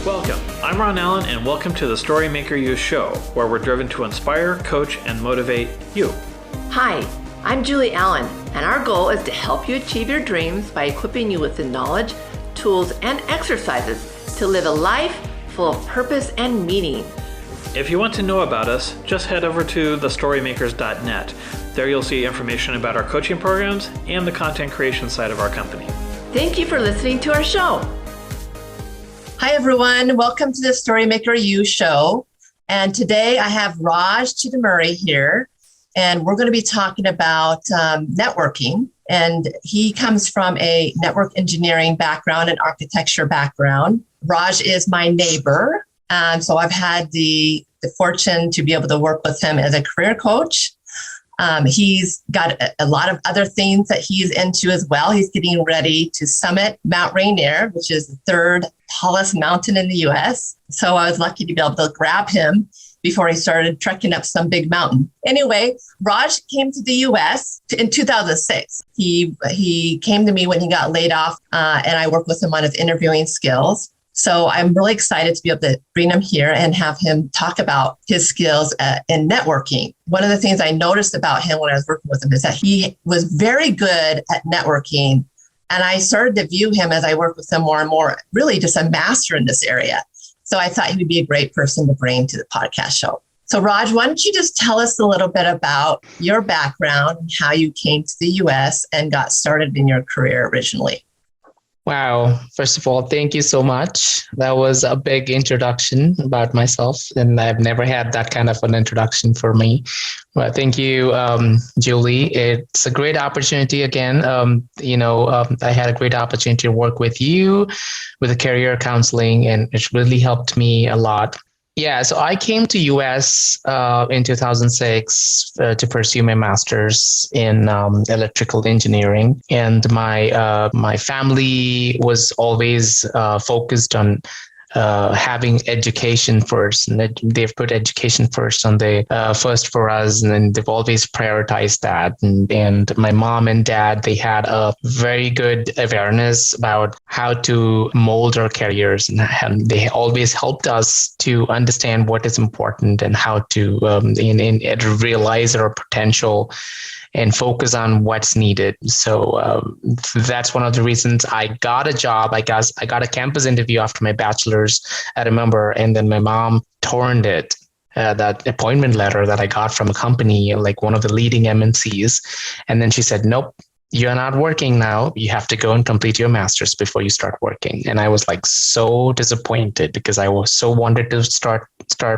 Welcome. I'm Ron Allen, and welcome to the StoryMaker You Show, where we're driven to inspire, coach, and motivate you. Hi, I'm Julie Allen, and our goal is to help you achieve your dreams by equipping you with the knowledge, tools, and exercises to live a life full of purpose and meaning. If you want to know about us, just head over to thestorymakers.net. There you'll see information about our coaching programs and the content creation side of our company. Thank you for listening to our show. Hi, everyone. Welcome to the StoryMaker You Show. And today I have Raj Chittamuri here, and we're going to be talking about networking. And he comes from a network engineering background and architecture background. Raj is my neighbor. So I've had the fortune to be able to work with him as a career coach. He's got a lot of other things that he's into as well. He's getting ready to summit Mount Rainier, which is the third tallest mountain in the U.S. So I was lucky to be able to grab him before he started trekking up some big mountain. Anyway, Raj came to the U.S. in 2006. He came to me when he got laid off, and I worked with him on his interviewing skills. So I'm really excited to be able to bring him here and have him talk about his skills in networking. One of the things I noticed about him when I was working with him is that he was very good at networking. And I started to view him as I worked with him more and more, really just a master in this area. So I thought he would be a great person to bring to the podcast show. So Raj, why don't you just tell us a little bit about your background and how you came to the US and got started in your career originally? Wow. First of all, thank you so much. That was a big introduction about myself, and I've never had that kind of an introduction for me. But thank you, Julie. It's a great opportunity again. I had a great opportunity to work with you with the career counseling, and it really helped me a lot. Yeah, so I came to US in 2006 to pursue my master's in electrical engineering, and my family was always focused on having education first, and they've put education first on the first for us, and then they've always prioritized that. And my mom and dad, they had a very good awareness about how to mold our careers, and they always helped us to understand what is important and how to realize our potential and focus on what's needed. So that's one of the reasons I got a job. I got a campus interview after my bachelor's, I remember, and then my mom torn it. That appointment letter that I got from a company, like one of the leading MNCs. And then she said, nope, you're not working now. You have to go and complete your master's before you start working. And I was like so disappointed because I was so wanted to start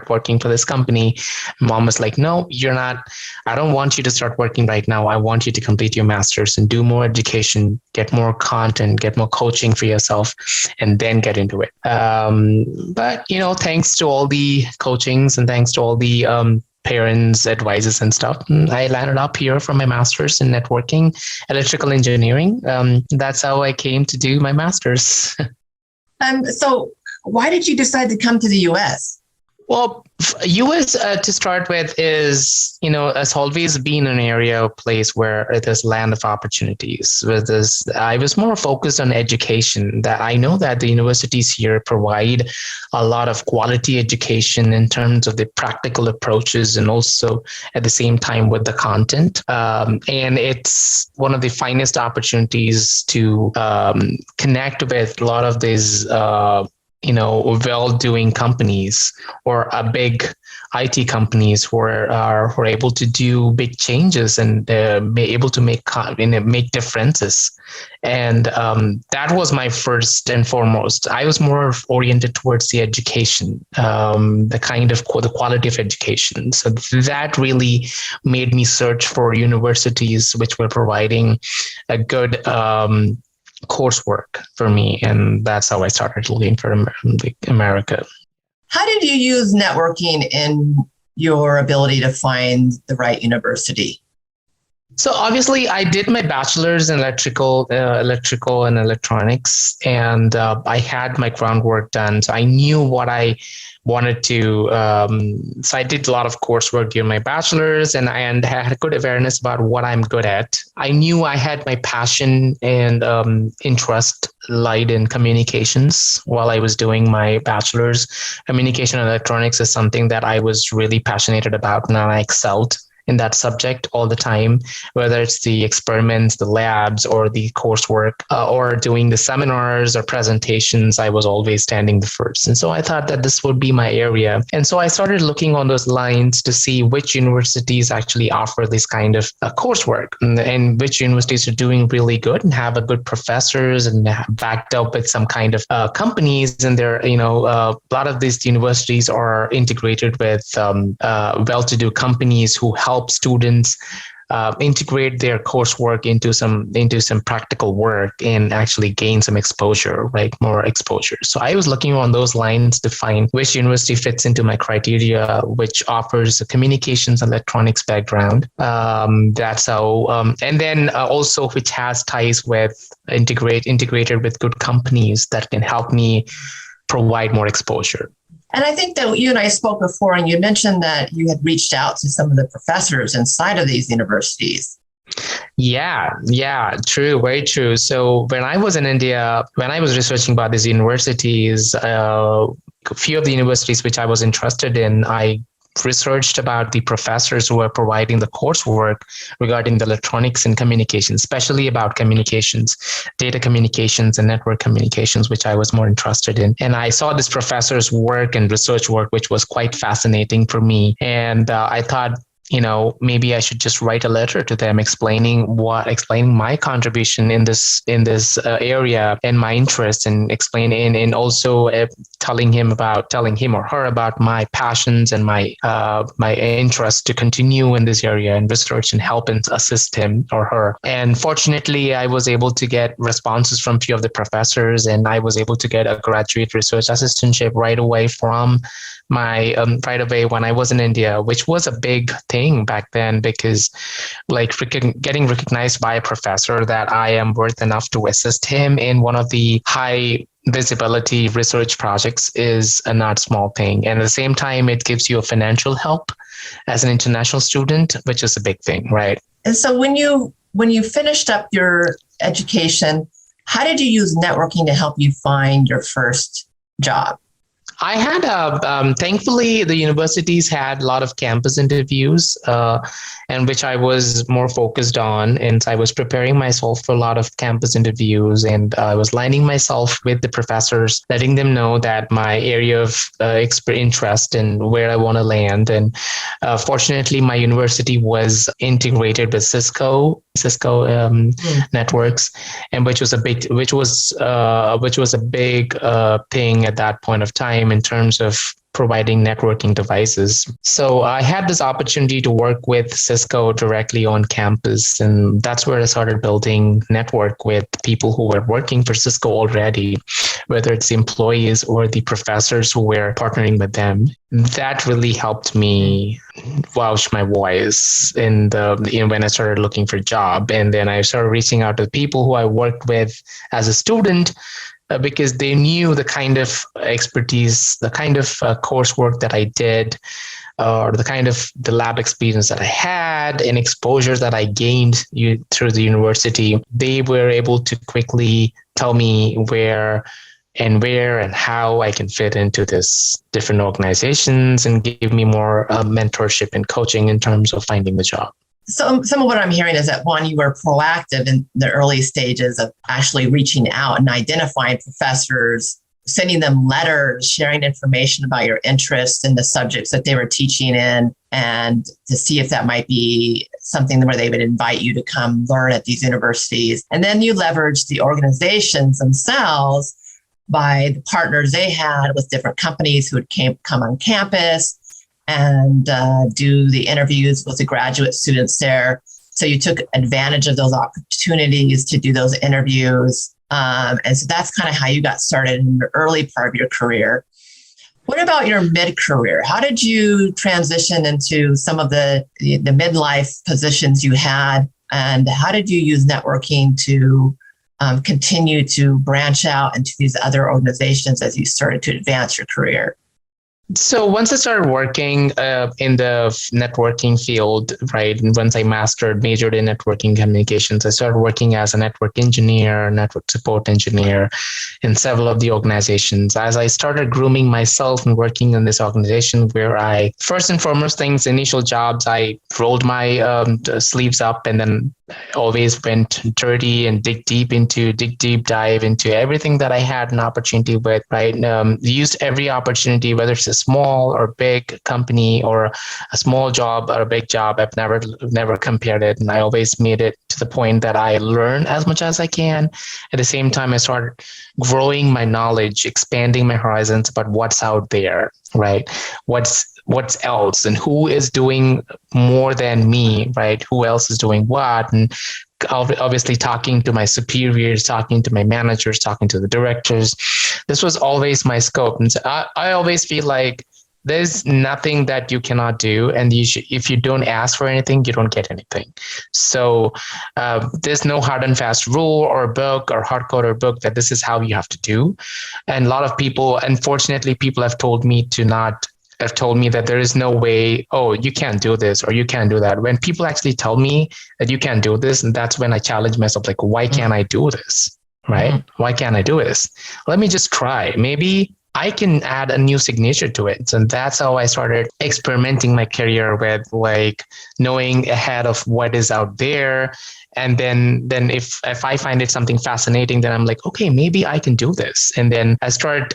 working for this company. Mom was like, no, you're not. I don't want you to start working right now. I want you to complete your master's and do more education, get more content, get more coaching for yourself, and then get into it. But, thanks to all the coachings and thanks to all the parents' advices and stuff, I landed up here for my master's in networking, electrical engineering. That's how I came to do my master's. So why did you decide to come to the US? Well, US to start with is, has always been an area, a place where there's land of opportunities. I was more focused on education. That I know that the universities here provide a lot of quality education in terms of the practical approaches and also at the same time with the content. And it's one of the finest opportunities to connect with a lot of these well-doing companies or a big IT companies who are able to do big changes and be able to make differences. And that was my first and foremost. I was more oriented towards the education, the quality of education. So that really made me search for universities which were providing a good coursework for me, and that's how I started looking for America. How did you use networking in your ability to find the right university? So obviously, I did my bachelor's in electrical and electronics, and I had my groundwork done. So I knew what I wanted to. So I did a lot of coursework during my bachelor's, and had a good awareness about what I'm good at. I knew I had my passion and interest lied in communications while I was doing my bachelor's. Communication and electronics is something that I was really passionate about, and I excelled in that subject all the time, whether it's the experiments, the labs, or the coursework, or doing the seminars or presentations. I was always standing the first. And so I thought that this would be my area. And so I started looking on those lines to see which universities actually offer this kind of coursework, and which universities are doing really good and have a good professors and backed up with some kind of companies. And they're, a lot of these universities are integrated with well-to-do companies who help students integrate their coursework into some practical work and actually gain some exposure, right? More exposure. So I was looking on those lines to find which university fits into my criteria, which offers a communications and electronics background. That's how, and then also which has ties with integrated with good companies that can help me provide more exposure. And I think that you and I spoke before, and you mentioned that you had reached out to some of the professors inside of these universities. Yeah, true, very true. So when I was in India, when I was researching about these universities, a few of the universities which I was interested in, I researched about the professors who were providing the coursework regarding the electronics and communications, especially about communications, data communications and network communications, which I was more interested in. And I saw this professor's work and research work, which was quite fascinating for me. And I thought, maybe I should just write a letter to them explaining my contribution in this area and my interest, and explaining and also telling him or her about my passions and my interest to continue in this area and research and help and assist him or her. And fortunately, I was able to get responses from a few of the professors, and I was able to get a graduate research assistantship right away when I was in India, which was a big thing back then, because getting recognized by a professor that I am worth enough to assist him in one of the high visibility research projects is a not small thing. And at the same time, it gives you a financial help as an international student, which is a big thing, right? And so when you finished up your education, how did you use networking to help you find your first job? I had, thankfully, the universities had a lot of campus interviews, and which I was more focused on. And I was preparing myself for a lot of campus interviews, and I was lining myself with the professors, letting them know that my area of interest and where I want to land. And fortunately, my university was integrated with Cisco networks, and which was a big thing at that point of time in terms of providing networking devices. So I had this opportunity to work with Cisco directly on campus, and that's where I started building network with people who were working for Cisco already, whether it's the employees or the professors who were partnering with them. That really helped me vouch my voice when I started looking for a job. And then I started reaching out to the people who I worked with as a student, because they knew the kind of expertise, the kind of coursework that I did, or the lab experience that I had and exposure that I gained through the university. They were able to quickly tell me where and how I can fit into this different organizations and give me more mentorship and coaching in terms of finding the job. So some of what I'm hearing is that, one, you were proactive in the early stages of actually reaching out and identifying professors, sending them letters, sharing information about your interests in the subjects that they were teaching in, and to see if that might be something where they would invite you to come learn at these universities. And then you leveraged the organizations themselves by the partners they had with different companies who would come on campus and do the interviews with the graduate students there. So you took advantage of those opportunities to do those interviews. And so that's kind of how you got started in the early part of your career. What about your mid-career? How did you transition into some of the midlife positions you had And how did you use networking to continue to branch out into these other organizations as you started to advance your career? So once I started working in the networking field, right, and once I majored in networking communications, I started working as a network engineer, network support engineer in several of the organizations. As I started grooming myself and working in this organization where I, first and foremost things, initial jobs, I rolled my sleeves up and then always went dirty and dig deep dive into everything that I had an opportunity with, right? Used every opportunity, whether it's a small or big company or a small job or a big job. I've never compared it. And I always made it to the point that I learn as much as I can. At the same time, I started growing my knowledge, expanding my horizons about what's out there, right? What's else and who is doing more than me, right? Who else is doing what? And obviously talking to my superiors, talking to my managers, talking to the directors. This was always my scope. And so I always feel like there's nothing that you cannot do. And if you don't ask for anything, you don't get anything. So there's no hard and fast rule or book or hardcode or book that this is how you have to do. And a lot of people, unfortunately, people have told me that there is no way, oh, you can't do this or you can't do that. When people actually tell me that you can't do this, and that's when I challenge myself, like, why can't I do this? Right? Mm-hmm. Why can't I do this? Let me just try. Maybe I can add a new signature to it. And that's how I started experimenting my career with, like, knowing ahead of what is out there. And then if I find it something fascinating, then I'm like, okay, maybe I can do this. And then I start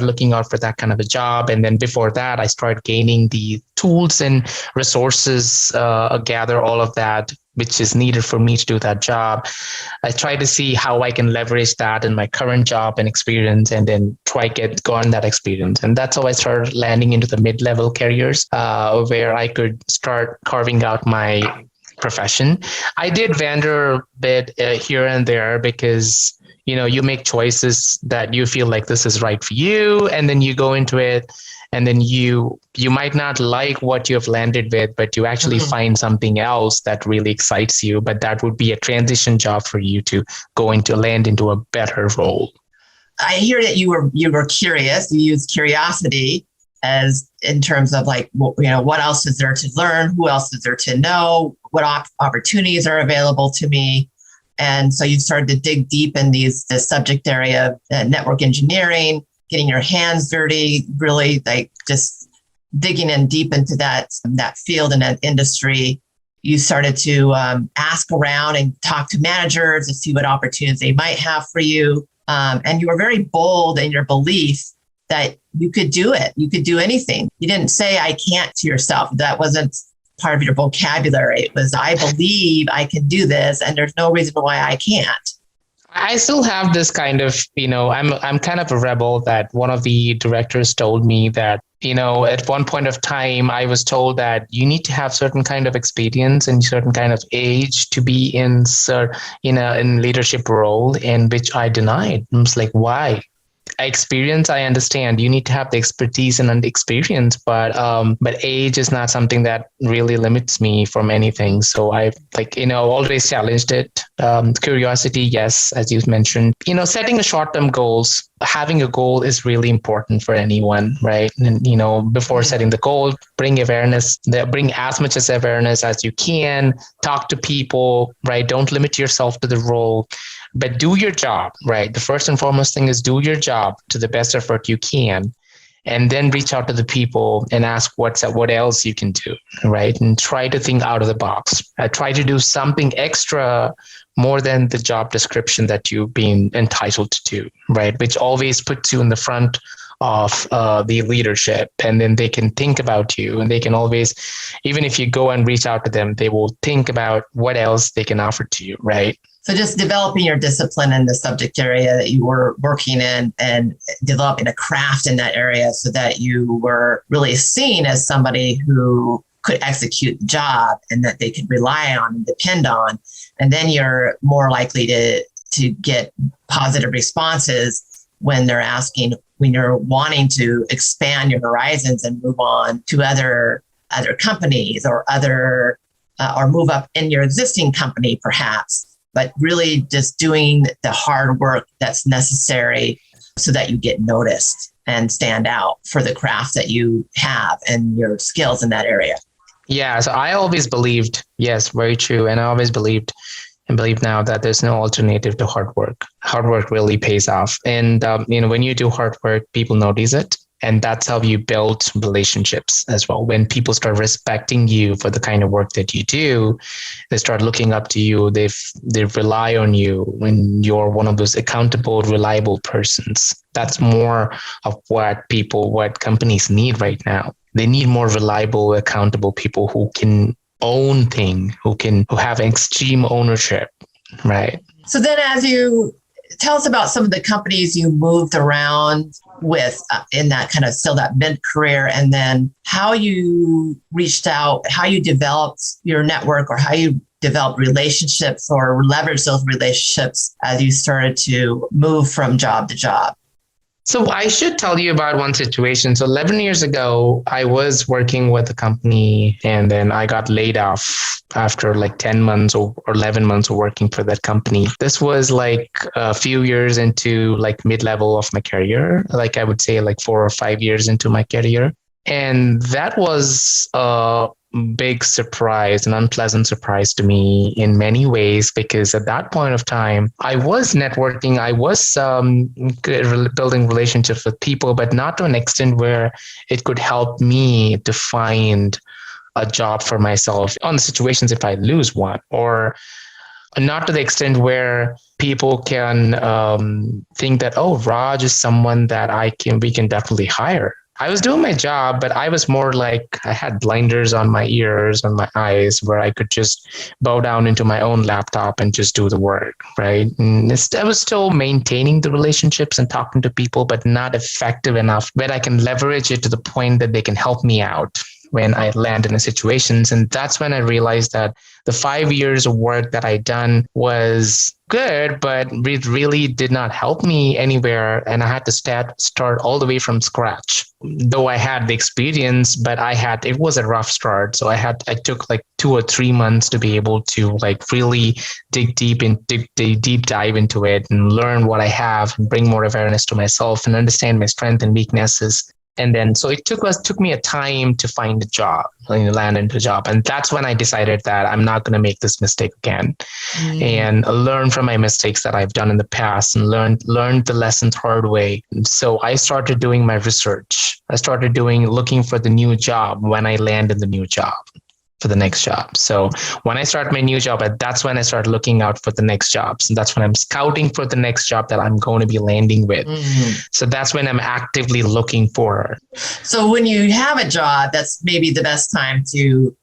looking out for that kind of a job. And then before that, I started gaining the tools and resources, gather all of that which is needed for me to do that job. I try to see how I can leverage that in my current job and experience, and then go on that experience. And that's how I started landing into the mid-level careers, where I could start carving out my profession. I did wander a bit here and there because, you make choices that you feel like this is right for you, and then you go into it, and then you might not like what you have landed with, but you actually find something else that really excites you. But that would be a transition job for you to land into a better role. I hear that you were curious. You used curiosity as in terms of like, what else is there to learn? Who else is there to know? What opportunities are available to me? And so you started to dig deep in the subject area of network engineering, getting your hands dirty, really like just digging in deep into that field and that industry. You started to ask around and talk to managers to see what opportunities they might have for you. And you were very bold in your belief that you could do it. You could do anything. You didn't say, I can't to yourself. That wasn't part of your vocabulary. It was, I believe I can do this, and there's no reason why I can't. I still have this kind of, I'm kind of a rebel that one of the directors told me that, at one point of time, I was told that you need to have certain kind of experience and certain kind of age to be in leadership role, in which I denied. I was like, why? Experience, I understand. You need to have the expertise and experience, but age is not something that really limits me from anything. So I always challenged it. Curiosity, yes, as you mentioned. Setting a short-term goals, having a goal is really important for anyone, right? And before setting the goal, bring awareness. Bring as much as awareness as you can. Talk to people, right? Don't limit yourself to the role. But do your job, right? The first and foremost thing is do your job to the best effort you can, and then reach out to the people and ask what else you can do, right? And try to think out of the box. Try to do something extra more than the job description that you've been entitled to do, right? Which always puts you in the front of the leadership, and then they can think about you, and they can always, even if you go and reach out to them, they will think about what else they can offer to you, right? So just developing your discipline in the subject area that you were working in, and developing a craft in that area so that you were really seen as somebody who could execute the job and that they could rely on and depend on. And then you're more likely to get positive responses when you're wanting to expand your horizons and move on to other companies or other or move up in your existing company, perhaps, but really just doing the hard work that's necessary so that you get noticed and stand out for the craft that you have and your skills in that area. Yeah, so I always believed, yes, very true. And I always believed and believe now that there's no alternative to hard work. Hard work really pays off. And, when you do hard work, people notice it. And that's how you build relationships as well. When people start respecting you for the kind of work that you do, they start looking up to you. They rely on you when you're one of those accountable, reliable persons. That's more of what companies need right now. They need more reliable, accountable people who can own things, who have extreme ownership, right? So then as you tell us about some of the companies you moved around with in that kind of still that mid-career, and then how you reached out, how you developed your network, or how you developed relationships or leveraged those relationships as you started to move from job to job. So I should tell you about one situation. So 11 years ago, I was working with a company and then I got laid off after like 10 months or 11 months of working for that company. This was like a few years into like mid-level of my career. Like I would say like 4 or 5 years into my career. And that was a big surprise, an unpleasant surprise to me in many ways, because at that point of time, I was networking, I was building relationships with people, but not to an extent where it could help me to find a job for myself on the situations if I lose one, or not to the extent where people can think that, oh, Raj is someone that we can definitely hire. I was doing my job, but I was more like I had blinders on my ears, on my eyes, where I could just bow down into my own laptop and just do the work, right? And I was still maintaining the relationships and talking to people, but not effective enough where I can leverage it to the point that they can help me out when I land in situations. And that's when I realized that the 5 years of work that I'd done was good, but it really did not help me anywhere. And I had to start all the way from scratch. Though I had the experience, but it was a rough start. So I took like 2 or 3 months to be able to like really dig deep dive into it and learn what I have and bring more awareness to myself and understand my strengths and weaknesses. And then, so it took me a time to find a job, land into a job. And that's when I decided that I'm not going to make this mistake again and learn from my mistakes that I've done in the past and learn the lessons hard way. So I started doing my research. I started looking for the new job when I land in the new job. For the next job. So when I start my new job, that's when I start looking out for the next jobs. And that's when I'm scouting for the next job that I'm going to be landing with. So that's when I'm actively looking for. So when you have a job, that's maybe the best time to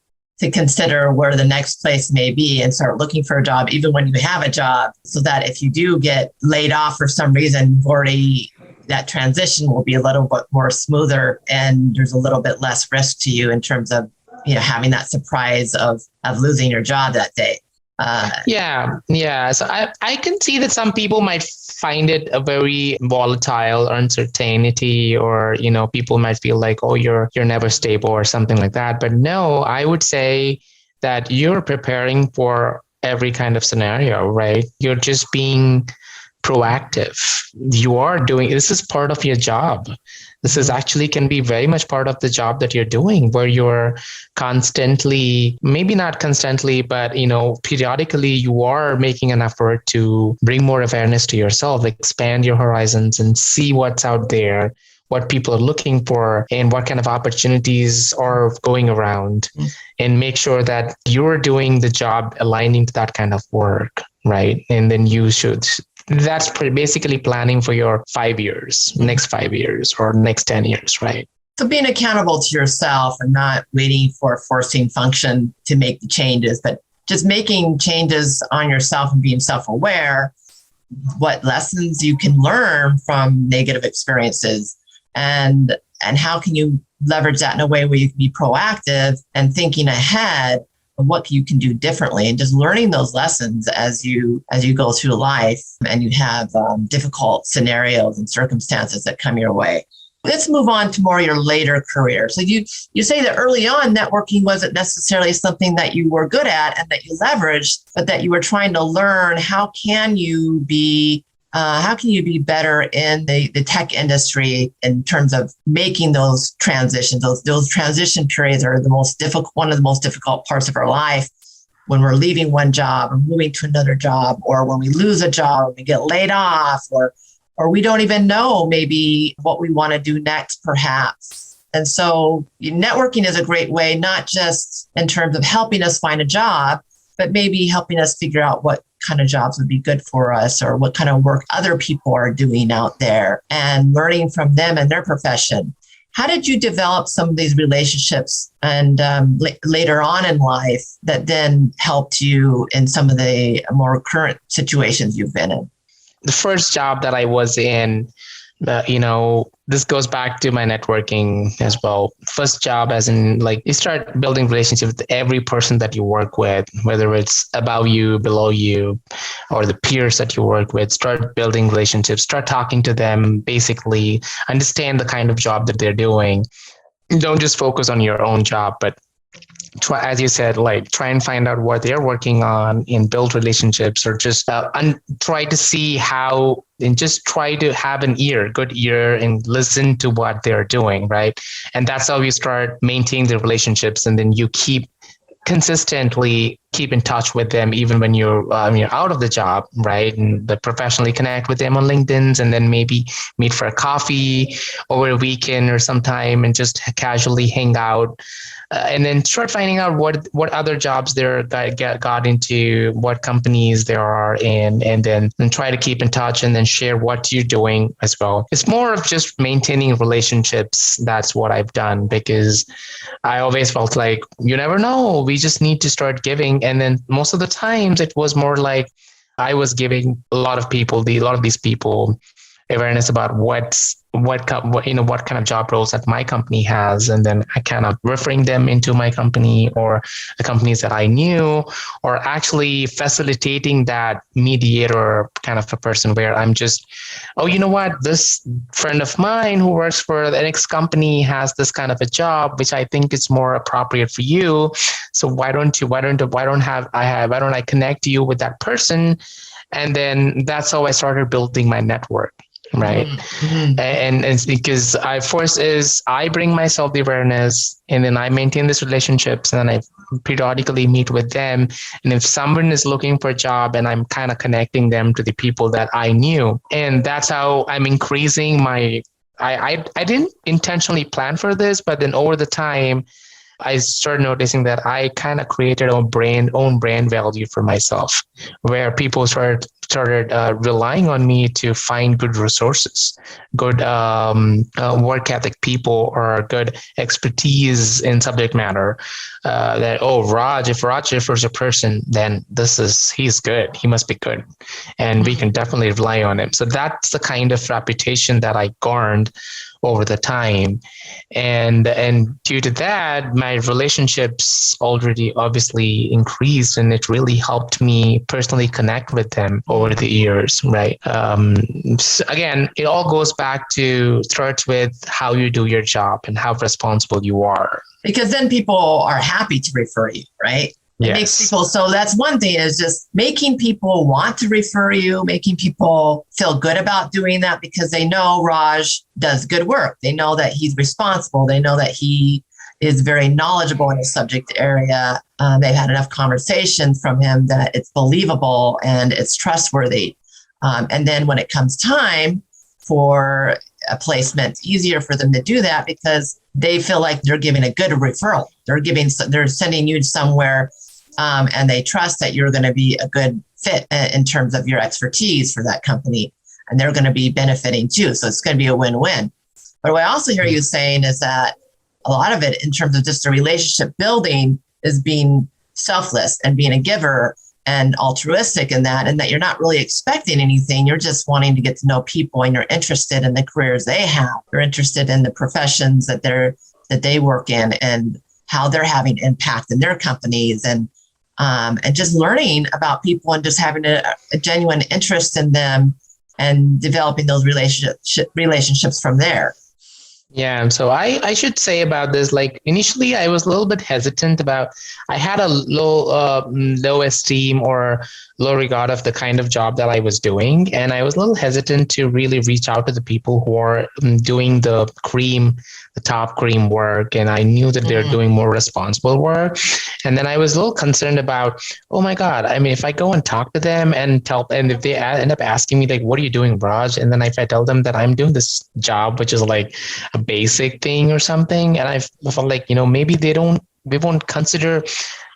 consider where the next place may be and start looking for a job, even when you have a job, so that if you do get laid off for some reason, that transition will be a little bit more smoother and there's a little bit less risk to you in terms of having that surprise of losing your job that day. Yeah. So I can see that some people might find it a very volatile uncertainty, or, people might feel like, oh, you're never stable or something like that. But no, I would say that you're preparing for every kind of scenario, right? You're just being proactive. This is part of your job. This is actually can be very much part of the job that you're doing, where you're constantly, maybe not constantly, but, periodically you are making an effort to bring more awareness to yourself, expand your horizons and see what's out there, what people are looking for and what kind of opportunities are going around, and make sure that you're doing the job aligning to that kind of work, right? And then that's basically planning for your 5 years, next 5 years or next 10 years, right? So being accountable to yourself and not waiting for a forcing function to make the changes, but just making changes on yourself and being self-aware, what lessons you can learn from negative experiences, and how can you leverage that in a way where you can be proactive and thinking ahead of what you can do differently, and just learning those lessons as you go through life and you have difficult scenarios and circumstances that come your way. Let's move on to more your later career. So you say that early on, networking wasn't necessarily something that you were good at and that you leveraged, but that you were trying to learn how can you be better in the tech industry in terms of making those transitions? Those transition periods are one of the most difficult parts of our life, when we're leaving one job or moving to another job, or when we lose a job, or we get laid off, or we don't even know maybe what we want to do next, perhaps. And so networking is a great way, not just in terms of helping us find a job, but maybe helping us figure out what kind of jobs would be good for us, or what kind of work other people are doing out there, and learning from them and their profession. How did you develop some of these relationships and later on in life that then helped you in some of the more current situations you've been in? The first job that I was in, this goes back to my networking as well. First job, as in, like, you start building relationships with every person that you work with, whether it's above you, below you, or the peers that you work with. Start building relationships, start talking to them, basically understand the kind of job that they're doing. Don't just focus on your own job, but try, as you said, like, try and find out what they're working on and build relationships, or just try to see how, and just try to have good ear, and listen to what they're doing, right? And that's how you start maintaining the relationships, and then you consistently keep in touch with them, even when you're out of the job, right? And professionally connect with them on LinkedIn, and then maybe meet for a coffee over a weekend or sometime, and just casually hang out. And then start finding out what other jobs they're got into, what companies there are in, and then try to keep in touch, and then share what you're doing as well. It's more of just maintaining relationships. That's what I've done, because I always felt like, you never know, we just need to start giving. And then most of the times it was more like I was giving a lot of these people awareness about what kind of job roles that my company has, and then I kind of referring them into my company or the companies that I knew, or actually facilitating that mediator kind of a person, where I'm just, oh, you know what, this friend of mine who works for the next company has this kind of a job, which I think is more appropriate for you. So why don't I connect you with that person? And then that's how I started building my network. Right. Mm-hmm. And it's because I bring myself the awareness, and then I maintain these relationships, and then I periodically meet with them. And if someone is looking for a job, and I'm kind of connecting them to the people that I knew, and that's how I'm increasing I didn't intentionally plan for this, but then over the time, I started noticing that I kind of created own brand value for myself, where people started relying on me to find good resources, good work ethic people, or good expertise in subject matter. If Raj refers a person, then he's good. He must be good, and we can definitely rely on him. So that's the kind of reputation that I garnered over the time, and due to that, my relationships already obviously increased, and it really helped me personally connect with them over the years, right? So again, it all goes back to starts with how you do your job and how responsible you are, because then people are happy to refer you, right? It makes people, so that's one thing, is just making people want to refer you, making people feel good about doing that, because they know Raj does good work. They know that he's responsible. They know that he is very knowledgeable in a subject area. They've had enough conversations from him that it's believable and it's trustworthy. And then when it comes time for a placement, it's easier for them to do that, because they feel like they're giving a good referral. They're sending you somewhere, and they trust that you're going to be a good fit in terms of your expertise for that company, and they're going to be benefiting too. So it's going to be a win-win. But what I also hear you saying is that a lot of it, in terms of just the relationship building, is being selfless and being a giver and altruistic in that, and that you're not really expecting anything. You're just wanting to get to know people, and you're interested in the careers they have. You're interested in the professions that they work in, and how they're having impact in their companies, and just learning about people, and just having a genuine interest in them, and developing those relationships from there. Yeah, so I should say about this, like initially I was a little bit hesitant about, I had a low esteem or low regard of the kind of job that I was doing. And I was a little hesitant to really reach out to the people who are doing the top cream work. And I knew that they're doing more responsible work. And then I was a little concerned about, oh my God, I mean, if I go and talk to them and and if they end up asking me like, what are you doing, Raj? And then if I tell them that I'm doing this job, which is like a basic thing or something, and I felt like, maybe they won't consider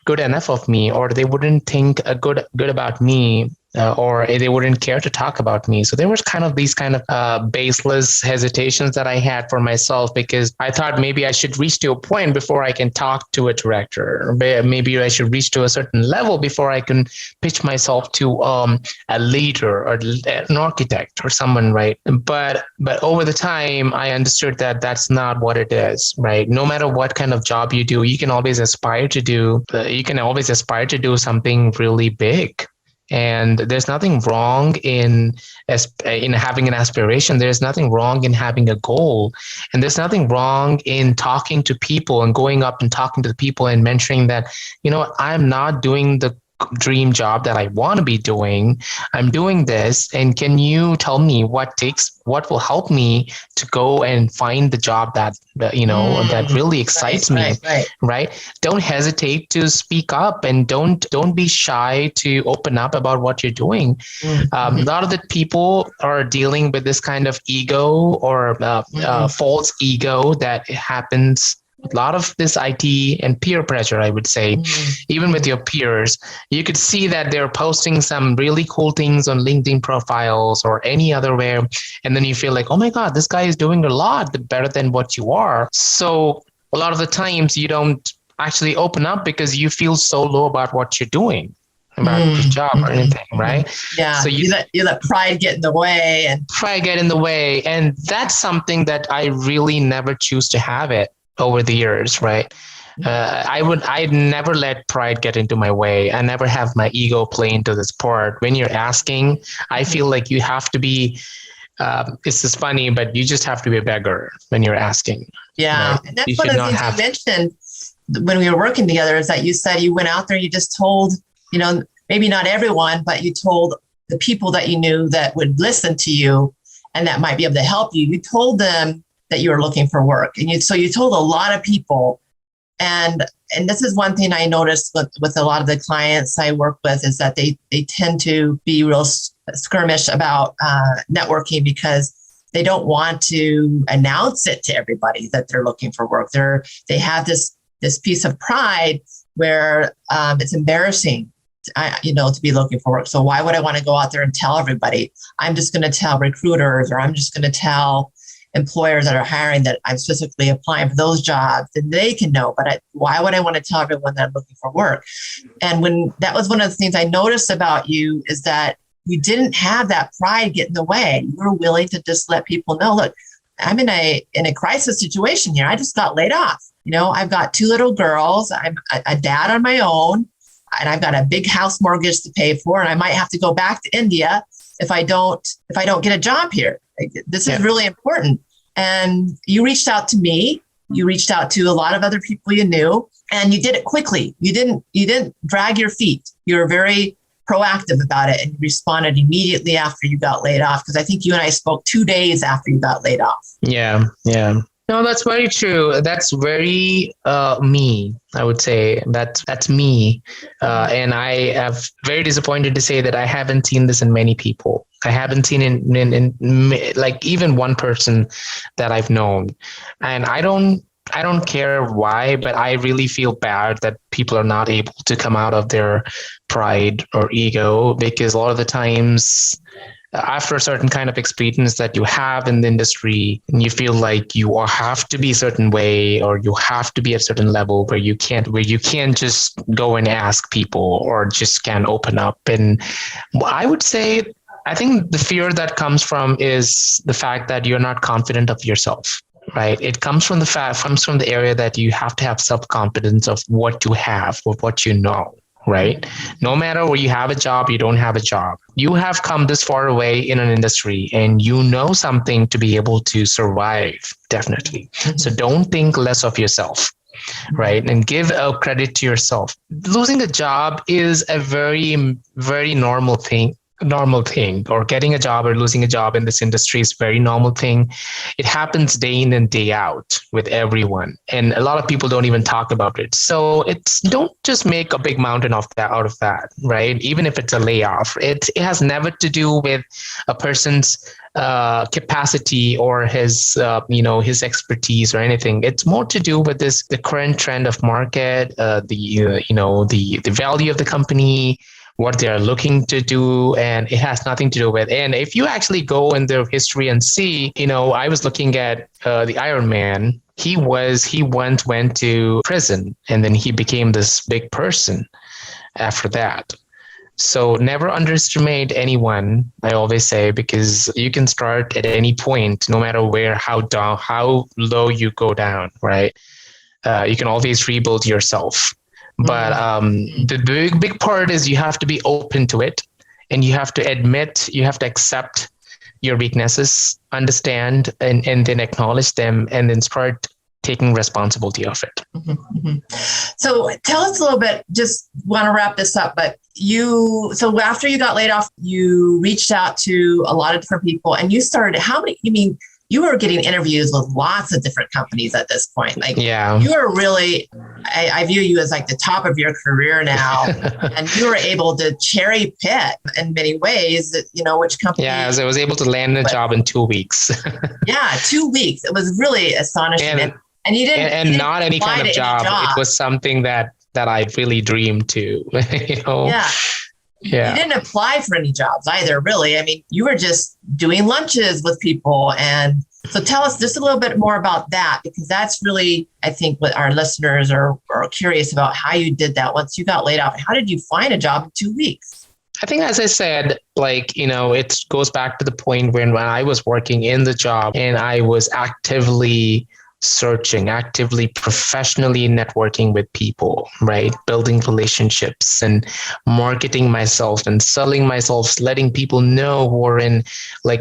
good enough of me, or they wouldn't think good about me, or they wouldn't care to talk about me. So there was kind of these kind of baseless hesitations that I had for myself, because I thought maybe I should reach to a point before I can talk to a director. Maybe I should reach to a certain level before I can pitch myself to a leader or an architect or someone, right? But over the time, I understood that that's not what it is, right? No matter what kind of job you do, you can always aspire to do. You can always aspire to do something really big. And there's nothing wrong in having an aspiration. There's nothing wrong in having a goal. And there's nothing wrong in talking to people and going up and talking to the people and mentioning that, I'm not doing the dream job that I want to be doing. I'm doing this. And can you tell me what will help me to go and find the job that really excites me, right? Don't hesitate to speak up, and don't be shy to open up about what you're doing. A lot of the people are dealing with this kind of ego or false ego that happens. A lot of this IT and peer pressure, I would say, even with your peers, you could see that they're posting some really cool things on LinkedIn profiles or any other way. And then you feel like, oh my God, this guy is doing a lot better than what you are. So a lot of the times you don't actually open up because you feel so low about what you're doing, about your job or anything, right? Yeah. So you let pride get in the way. And that's something that I really never choose to have it over the years, right? I'd never let pride get into my way. I never have my ego play into this part. When you're asking, I feel like you have to be, it's just funny, but you just have to be a beggar when you're asking. Yeah. Right? And that's one of the things you mentioned when we were working together, is that you said you went out there, you just told, maybe not everyone, but you told the people that you knew that would listen to you and that might be able to help you. You told them that you were looking for work. And so you told a lot of people. And this is one thing I noticed with a lot of the clients I work with, is that they tend to be real skirmish about networking, because they don't want to announce it to everybody that they're looking for work. They have this piece of pride where it's embarrassing, to be looking for work. So why would I want to go out there and tell everybody? I'm just going to tell recruiters, or I'm just going to tell employers that are hiring that I'm specifically applying for those jobs, then they can know. But why would I want to tell everyone that I'm looking for work? And that was one of the things I noticed about you, is that you didn't have that pride get in the way. You were willing to just let people know, look, I'm in a crisis situation here. I just got laid off. I've got 2 little girls. I'm a dad on my own, and I've got a big house mortgage to pay for, and I might have to go back to India if I don't get a job here. This is really important. And you reached out to me. You reached out to a lot of other people you knew, and you did it quickly. You didn't drag your feet. You were very proactive about it, and you responded immediately after you got laid off. Because I think you and I spoke 2 days after you got laid off. Yeah. No, that's very true. That's very me, I would say. That's me. And I am very disappointed to say that I haven't seen this in many people. I haven't seen in like even one person that I've known. And I don't care why, but I really feel bad that people are not able to come out of their pride or ego, because a lot of the times, after a certain kind of experience that you have in the industry, and you feel like you have to be a certain way, or you have to be at a certain level where you can't just go and ask people, or just can't open up. And I would say, I think the fear that comes from is the fact that you're not confident of yourself. Right. It comes from the area that you have to have self-confidence of what you have, or what you know. right? No matter where you have a job, you don't have a job. You have come this far away in an industry and you know something to be able to survive, definitely. So don't think less of yourself, right? And give a credit to yourself. Losing a job is a very, very normal thing, or getting a job or losing a job in this industry is a very normal thing. It happens day in and day out with everyone, and a lot of people don't even talk about it. So it's, don't just make a big mountain of that out of that, right? Even if it's a layoff, it has never to do with a person's capacity or his his expertise or anything. It's more to do with the current trend of market, the value of the company, what they're looking to do, and it has nothing to do with. And if you actually go in their history and see, I was looking at the Iron Man. He went to prison, and then he became this big person after that. So never underestimate anyone, I always say, because you can start at any point, no matter how low you go down, right? You can always rebuild yourself. But the big part is you have to be open to it, and you have to accept your weaknesses, understand, and then acknowledge them, and then start taking responsibility of it. So tell us a little bit, just want to wrap this up, but so after you got laid off, you reached out to a lot of different people, and you started, you were getting interviews with lots of different companies at this point. Like, yeah, you were really, I view you as like the top of your career now. And you were able to cherry pick in many ways, which company. Yeah, I was able to land a job in 2 weeks. Yeah, 2 weeks. It was really astonishing. And you didn't. And not any kind of job. It was something that I really dreamed to, Yeah. Yeah. You didn't apply for any jobs either, really. I mean, you were just doing lunches with people. And so tell us just a little bit more about that, because that's really, I think, what our listeners are curious about, how you did that once you got laid off. How did you find a job in 2 weeks? I think, as I said, it goes back to the point when I was working in the job and I was actively professionally networking with people, right? Building relationships and marketing myself and selling myself, letting people know who are in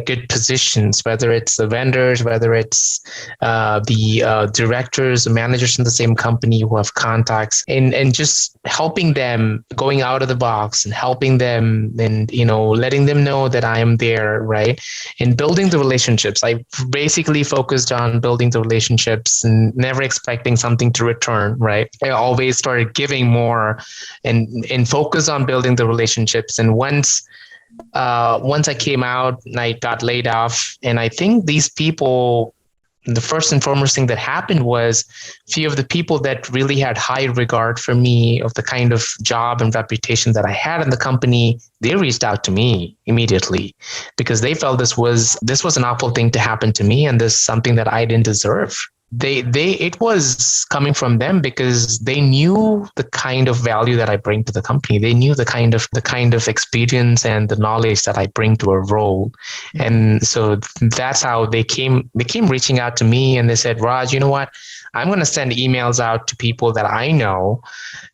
good positions, whether it's the vendors, whether it's the directors, managers in the same company who have contacts, and just helping them, going out of the box and helping them, and letting them know that I am there, right? And building the relationships. I basically focused on building the relationships and never expecting something to return, right? I always started giving more and focus on building the relationships. And once I came out, I got laid off. And I think these people, the first and foremost thing that happened was few of the people that really had high regard for me, of the kind of job and reputation that I had in the company, they reached out to me immediately because they felt this was an awful thing to happen to me, and this is something that I didn't deserve. It was coming from them because they knew the kind of value that I bring to the company. They knew the kind of experience and the knowledge that I bring to a role. And so that's how they came reaching out to me, and they said, Raj, you know what? I'm going to send emails out to people that I know.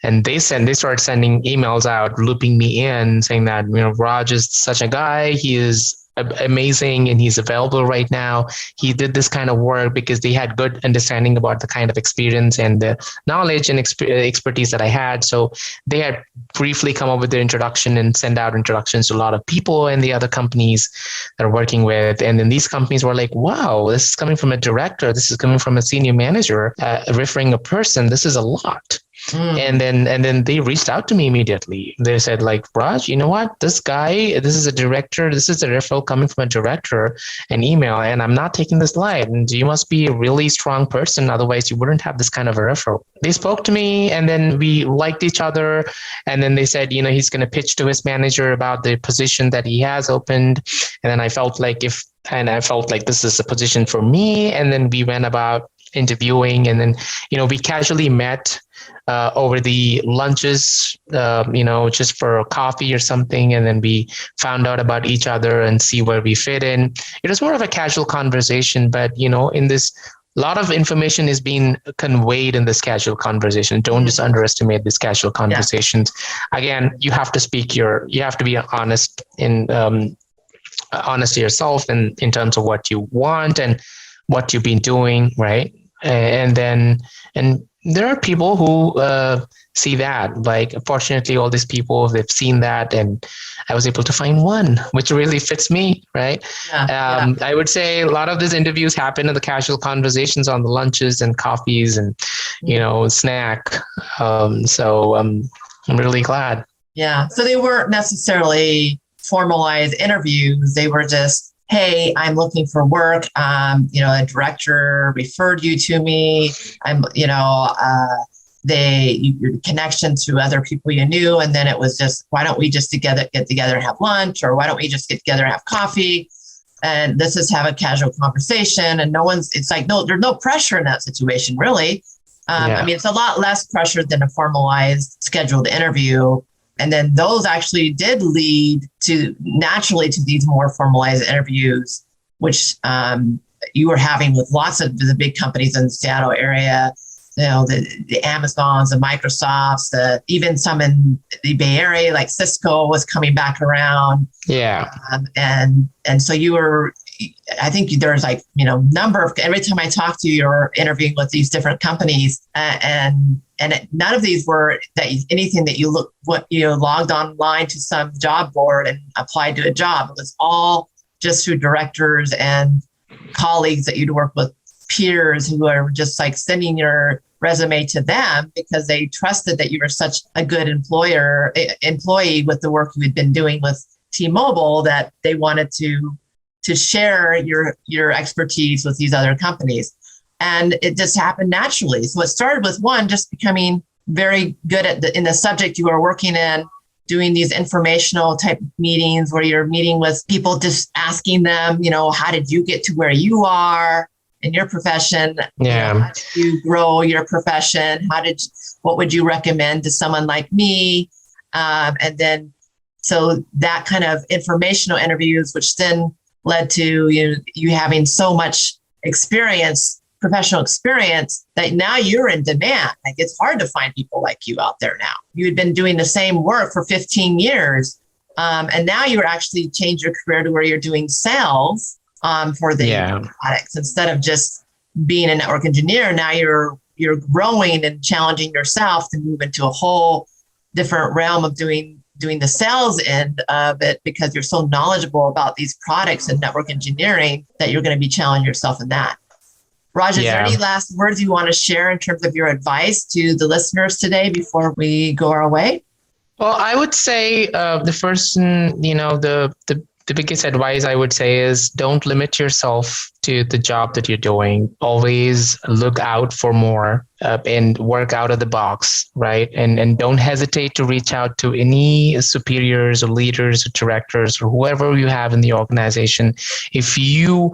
And they started sending emails out, looping me in, saying that, Raj is such a guy. He is amazing and he's available right now. He did this kind of work because they had good understanding about the kind of experience and the knowledge and expertise that I had. So they had briefly come up with their introduction and send out introductions to a lot of people in the other companies that are working with. And then these companies were like, wow, this is coming from a director. This is coming from a senior manager, referring a person. This is a lot. And then they reached out to me immediately. They said, Raj, you know what? This guy, this is a director. This is a referral coming from a director, an email, and I'm not taking this light. And you must be a really strong person. Otherwise, you wouldn't have this kind of a referral. They spoke to me, and then we liked each other. And then they said, he's going to pitch to his manager about the position that he has opened. And then I felt like this is a position for me. And then we went about interviewing, and then, we casually met over the lunches, just for a coffee or something. And then we found out about each other and see where we fit in. It was more of a casual conversation, but, in this a lot of information is being conveyed in this casual conversation. Don't just underestimate these casual conversations. Again, you have to you have to be honest honest to yourself and in terms of what you want and what you've been doing, right? And there are people who see that. Like, fortunately, all these people, they've seen that, and I was able to find one which really fits me, right? I would say a lot of these interviews happen in the casual conversations on the lunches and coffees and snack. So I'm really glad. Yeah. So they weren't necessarily formalized interviews. They were just, hey, I'm looking for work. A director referred you to me. Your connection to other people you knew. And then it was just, why don't we just get together and have lunch? Or why don't we just get together and have coffee? And this is have a casual conversation. And it's like, no, there's no pressure in that situation, really. I mean, it's a lot less pressure than a formalized scheduled interview. And then those actually did lead naturally to these more formalized interviews, which you were having with lots of the big companies in the Seattle area, the Amazons, the Microsofts, even some in the Bay Area, like Cisco was coming back around. Yeah. And so I think there's number of, every time I talk to you, you're interviewing with these different companies and none of these were anything that you logged online to some job board and applied to a job. It was all just through directors and colleagues that you'd work with, peers who are just like sending your resume to them because they trusted that you were such a good employee with the work you had been doing with T-Mobile that they wanted to share your expertise with these other companies. And it just happened naturally. So it started with one just becoming very good in the subject you were working in, doing these informational type meetings where you're meeting with people, just asking them, how did you get to where you are in your profession? Yeah. How did you grow your profession? What would you recommend to someone like me? And then, so that kind of informational interviews, which then led to you having so much experience, professional experience, that now you're in demand. Like, it's hard to find people like you out there now. You had been doing the same work for 15 years. And now you're actually changed your career to where you're doing sales for the products. Instead of just being a network engineer, now you're growing and challenging yourself to move into a whole different realm of doing the sales end of it, because you're so knowledgeable about these products and network engineering that you're going to be challenging yourself in that. Raj, is there any last words you want to share in terms of your advice to the listeners today before we go our way? Well, I would say the first, the biggest advice I would say is don't limit yourself to the job that you're doing. Always look out for more and work out of the box, right? And don't hesitate to reach out to any superiors or leaders or directors or whoever you have in the organization. If you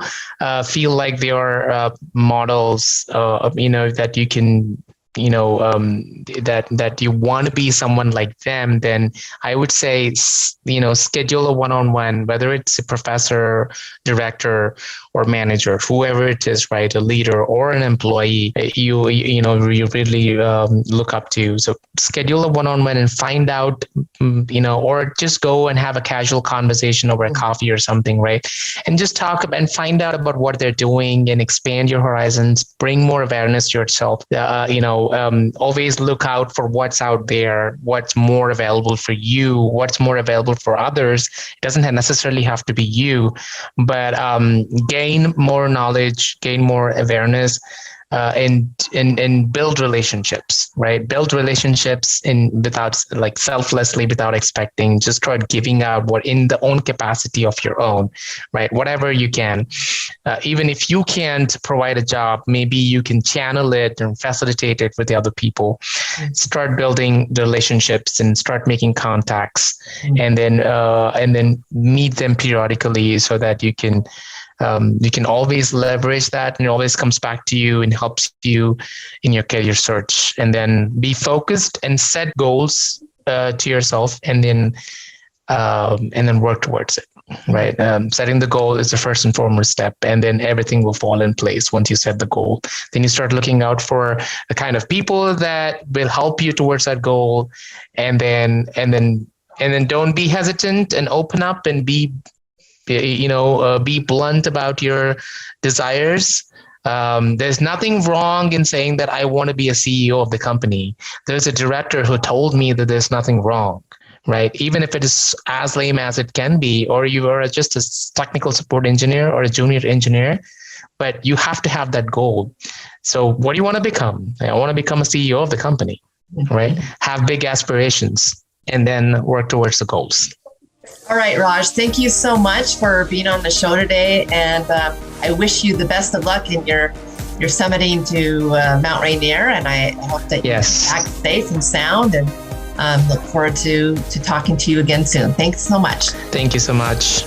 feel like they are models, that you can that you want to be someone like them, then I would say, schedule a one-on-one, whether it's a professor, director, or manager, whoever it is, right? A leader or an employee you really look up to. So schedule a one-on-one and find out, or just go and have a casual conversation over a coffee or something, right? And just talk and find out about what they're doing and expand your horizons, bring more awareness to yourself. Always look out for what's out there, what's more available for you, what's more available for others. It doesn't necessarily have to be you, but gain more knowledge, gain more awareness, and build relationships, right? Build relationships selflessly, without expecting. Just start giving out what in the own capacity of your own, right? Whatever you can. Even if you can't provide a job, maybe you can channel it and facilitate it with the other people. Start building relationships and start making contacts, and then meet them periodically so that you can always leverage that, and it always comes back to you and helps you in your career search. And then be focused and set goals to yourself, and then work towards it. right? Setting the goal is the first and foremost step, and then everything will fall in place once you set the goal. Then you start looking out for the kind of people that will help you towards that goal, and then don't be hesitant and open up and be blunt about your desires. There's nothing wrong in saying that I want to be a CEO of the company. There's a director who told me that there's nothing wrong, right? Even if it is as lame as it can be, or you are just a technical support engineer or a junior engineer, but you have to have that goal. So what do you want to become? I want to become a CEO of the company, right? Have big aspirations and then work towards the goals. All right, Raj, thank you so much for being on the show today. And I wish you the best of luck in your summiting to Mount Rainier. And I hope that you get back safe and sound, and look forward to talking to you again soon. Thanks so much. Thank you so much.